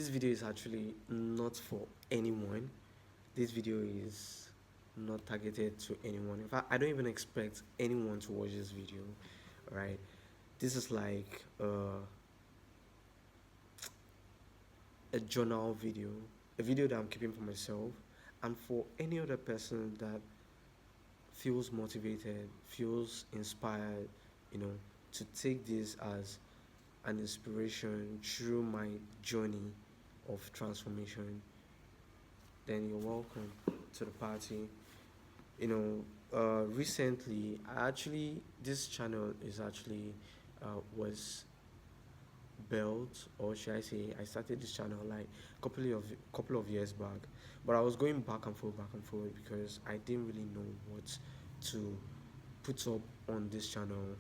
this video is actually not for anyone. This video is not targeted to anyone. In fact, I don't even expect anyone to watch this video, right? This is like a journal video, a video that I'm keeping for myself and for any other person that feels motivated, feels inspired, to take this as an inspiration through my journey of transformation. Then you're welcome to the party. Recently, this channel is actually was built, or should I say, I started this channel like couple of years back, but I was going back and forth because I didn't really know what to put up on this channel.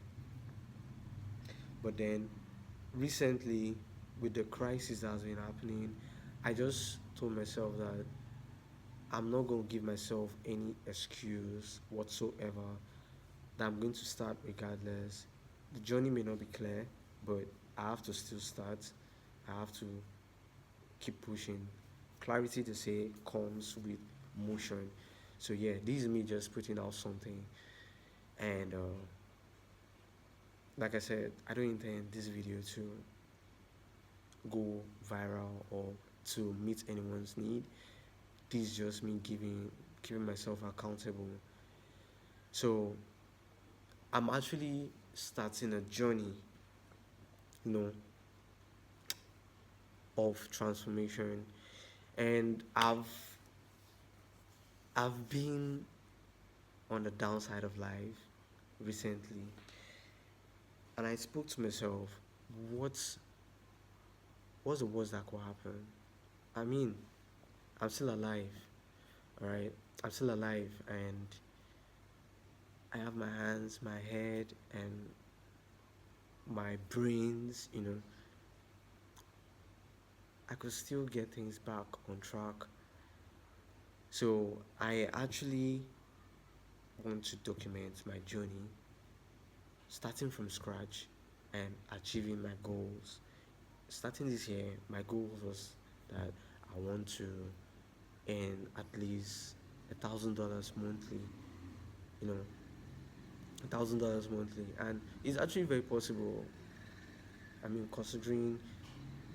But then recently, with the crisis that has been happening, I just told myself that I'm not going to give myself any excuse whatsoever, that I'm going to start regardless. The journey may not be clear, but I have to still start. I have to keep pushing. Clarity, to say, comes with motion. So yeah, this is me just putting out something. And like I said, I don't intend this video to go viral or to meet anyone's need. This is just me keeping myself accountable. So I'm actually starting a journey, you know, of transformation, and I've been on the downside of life recently, and I spoke to myself, what's what's the worst that could happen? I mean, I'm still alive, all right? I'm still alive, and I have my hands, my head, and my brains, I could still get things back on track. So I actually want to document my journey, starting from scratch and achieving my goals. Starting this year, my goal was that I want to earn at least $1,000 monthly, you know, $1,000 monthly, and it's actually very possible. I mean, considering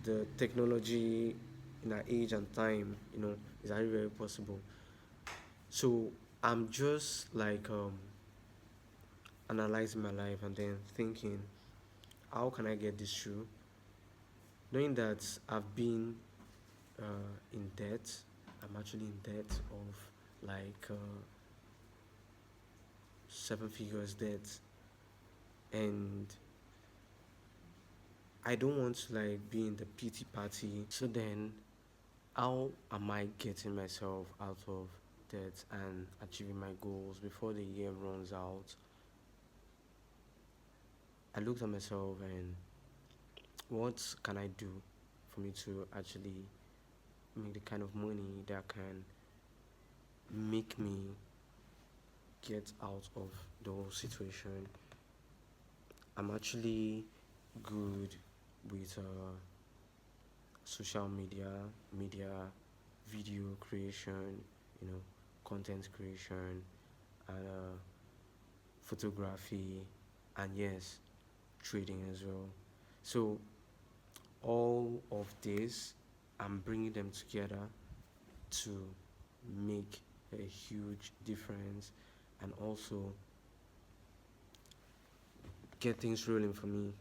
the technology in our age and time, it's actually very possible. So I'm just like analyzing my life and then thinking, how can I get this through? Knowing that I've been in debt, I'm actually in debt of like 7 figures debt, and I don't want to like be in the pity party. So then, how am I getting myself out of debt and achieving my goals before the year runs out? I looked at myself and what can I do for me to actually make the kind of money that can make me get out of the whole situation. I'm actually good with social media, video creation, content creation, and photography, and yes, trading as well. So all of this, I'm bringing them together to make a huge difference and also get things rolling for me.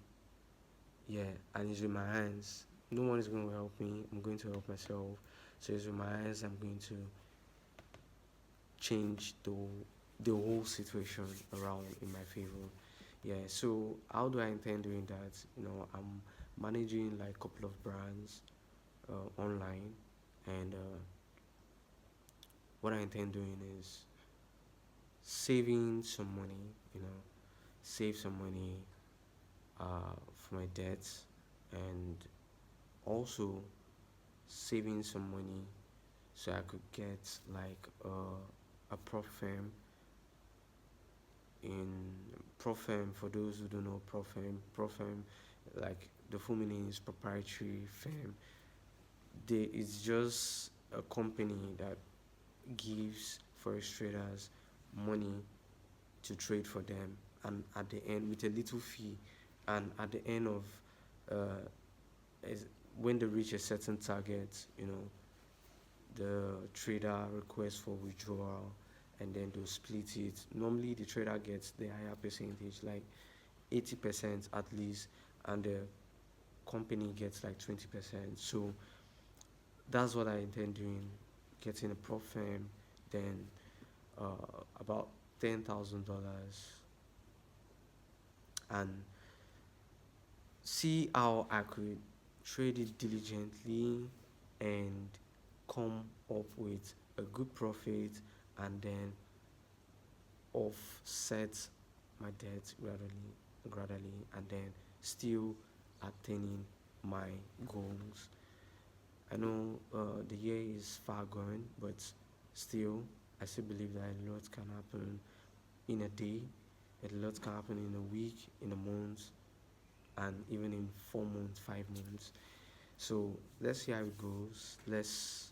Yeah, and it's with my hands. No one is going to help me. I'm going to help myself. So it's with my hands. I'm going to change the whole situation around in my favor. Yeah. So how do I intend doing that? I'm managing like a couple of brands online, and what I intend doing is saving some money. Save some money for my debts, and also saving some money so I could get like a prop firm. In prop firm, for those who don't know, prop firm, like the full meaning is proprietary firm. it's just a company that gives forex traders money to trade for them, and at the end with a little fee, and at the end of uh, is when they reach a certain target, the trader requests for withdrawal, and then they'll split it. Normally the trader gets the higher percentage, like 80% at least, and the company gets like 20%. So that's what I intend doing, getting a prop firm, then about $10,000, and see how I could trade it diligently and come up with a good profit, and then offset my debt gradually, and then still attaining my goals. I know the year is far gone, but still, I still believe that a lot can happen in a day, a lot can happen in a week, in a month, and even in 4 months, 5 months. So let's see how it goes. Let's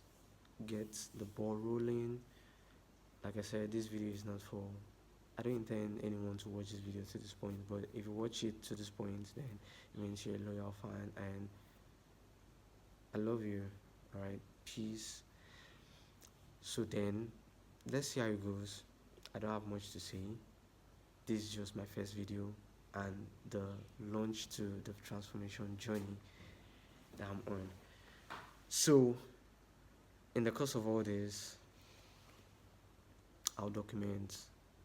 get the ball rolling. Like I said, this video is not for. I don't intend anyone to watch this video to this point, but if you watch it to this point, then it means you're a loyal fan, and I love you. Alright, peace. So then, let's see how it goes. I don't have much to say. This is just my first video and the launch to the transformation journey that I'm on. So, in the course of all this, I'll document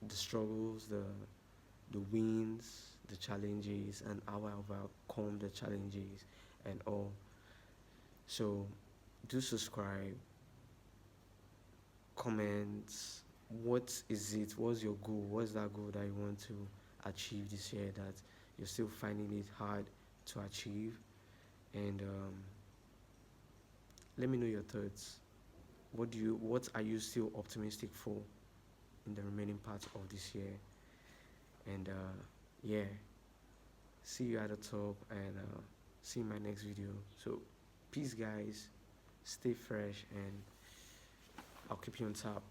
the struggles, the wins, the challenges, and how I overcome the challenges and all. So, do subscribe, comment. What is it? What's your goal? What's that goal that you want to achieve this year that you're still finding it hard to achieve? And let me know your thoughts. What are you still optimistic for in the remaining part of this year? And yeah, see you at the top, and see you in my next video. So peace, guys. Stay fresh, and I'll keep you on top.